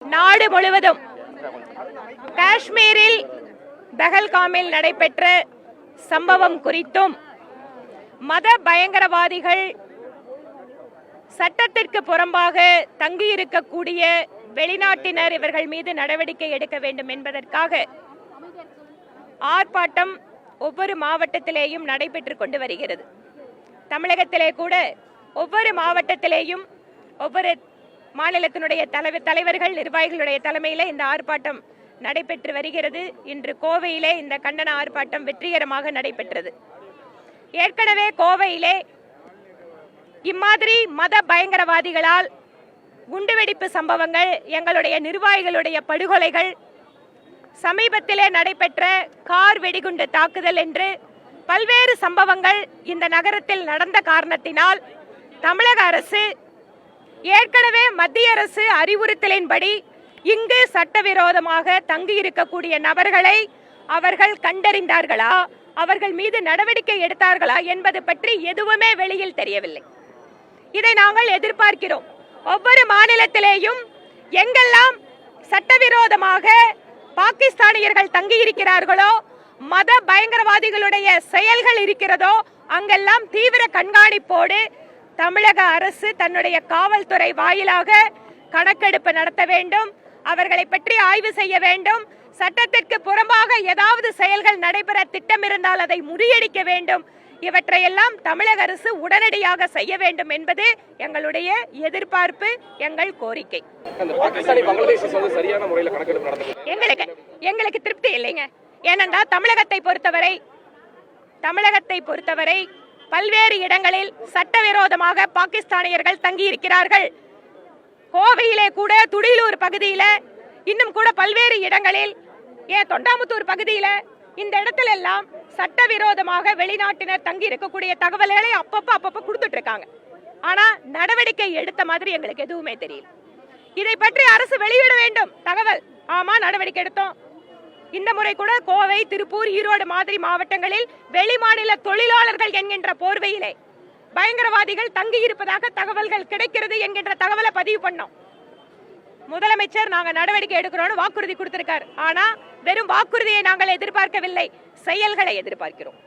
நாடு முழுவதும் காஷ்மீரில் பஹல்காமில் நடைபெற்ற சம்பவம் குறித்தும் மத பயங்கரவாதிகள் சட்டத்திற்கு புறம்பாக தங்கியிருக்கக்கூடிய வெளிநாட்டினர் இவர்கள் மீது நடவடிக்கை எடுக்க வேண்டும் என்பதற்காக ஆர்ப்பாட்டம் ஒவ்வொரு மாவட்டத்திலேயும் நடைபெற்றுக் கொண்டு வருகிறது. தமிழகத்திலே கூட ஒவ்வொரு மாவட்டத்திலேயும் ஒவ்வொரு மாநிலத்தினுடைய தலைவர்கள் நிர்வாகிகளுடைய தலைமையிலே இந்த ஆர்ப்பாட்டம் நடைபெற்று வருகிறது. இன்று கோவையிலே இந்த கண்டன ஆர்ப்பாட்டம் வெற்றிகரமாக நடைபெற்றது. ஏற்கனவே கோவையிலே இம்மாதிரி மத பயங்கரவாதிகளால் குண்டுவெடிப்பு சம்பவங்கள், எங்களுடைய நிர்வாகிகளுடைய படுகொலைகள், சமீபத்திலே நடைபெற்ற கார் வெடிகுண்டு தாக்குதல் என்று பல்வேறு சம்பவங்கள் இந்த நகரத்தில் நடந்த காரணத்தினால் தமிழக அரசு ஏற்கனவே மத்திய அரசு அறிவுறுத்தலின்படி இங்கு சட்டவிரோதமாக தங்கியிருக்கக்கூடிய நபர்களை அவர்கள் கண்டறிந்தார்களா, அவர்கள் மீது நடவடிக்கை எடுத்தார்களா என்பது பற்றி எதுவுமே வெளியில் தெரியவில்லை. இதை நாங்கள் எதிர்பார்க்கிறோம். ஒவ்வொரு மாநிலத்திலேயும் எங்கெல்லாம் சட்டவிரோதமாக பாகிஸ்தானியர்கள் தங்கியிருக்கிறார்களோ, மத பயங்கரவாதிகளுடைய செயல்கள் இருக்கிறதோ, அங்கெல்லாம் தீவிர கண்காணிப்போடு தமிழக அரசு தன்னுடைய காவல்துறை வாயிலாக கணக்கெடுப்பு நடத்த வேண்டும். அவர்களை பற்றி ஆய்வு செய்ய வேண்டும். சட்டத்திற்கு புறம்பாக ஏதாவது செயல்கள் நடைபெற திட்டமிருந்தால் அதை முறியடிக்க வேண்டும். இவற்றையெல்லாம் தமிழக அரசு உடனடியாக செய்ய வேண்டும் என்பது எங்களுடைய எதிர்பார்ப்பு, எங்கள் கோரிக்கை. எங்களுக்கு திருப்தி இல்லைங்க. ஏனென்றால் தமிழகத்தை பொறுத்தவரை பல்வேறு இடங்களில் சட்டவிரோதமாக பாகிஸ்தானியர்கள் தங்கி இருக்கிறார்கள். கோவையிலே கூட, துடியலூர் பகுதியில, இன்னும் கூட பல்வேறு இடங்களில், தொண்டாமுத்தூர் பகுதியில, இந்த இடத்துல எல்லாம் சட்டவிரோதமாக வெளிநாட்டினர் தங்கி இருக்கக்கூடிய தகவல்களை அப்பப்ப கொடுத்துட்டு இருக்காங்க. ஆனா நடவடிக்கை எடுத்த மாதிரி எங்களுக்கு எதுவுமே தெரியல. இதை பற்றி அரசு வெளியிட வேண்டும் தகவல். ஆமா, நடவடிக்கை எடுத்தோம். இந்த முறை கூட கோவை, திருப்பூர், ஈரோடு மாதிரி மாவட்டங்களில் வெளிமாநில தொழிலாளர்கள் என்கின்ற போர்வையிலே பயங்கரவாதிகள் தங்கி இருப்பதாக தகவல்கள் கிடைக்கிறது என்கின்ற தகவலை பதிவு பண்ணோம். முதலமைச்சர் நாங்க நடவடிக்கை எடுக்கிறோம்னு வாக்குறுதி கொடுத்திருக்கார். ஆனா வெறும் வாக்குறுதியை நாங்கள் எதிர்பார்க்கவில்லை, செயல்களை எதிர்பார்க்கிறோம்.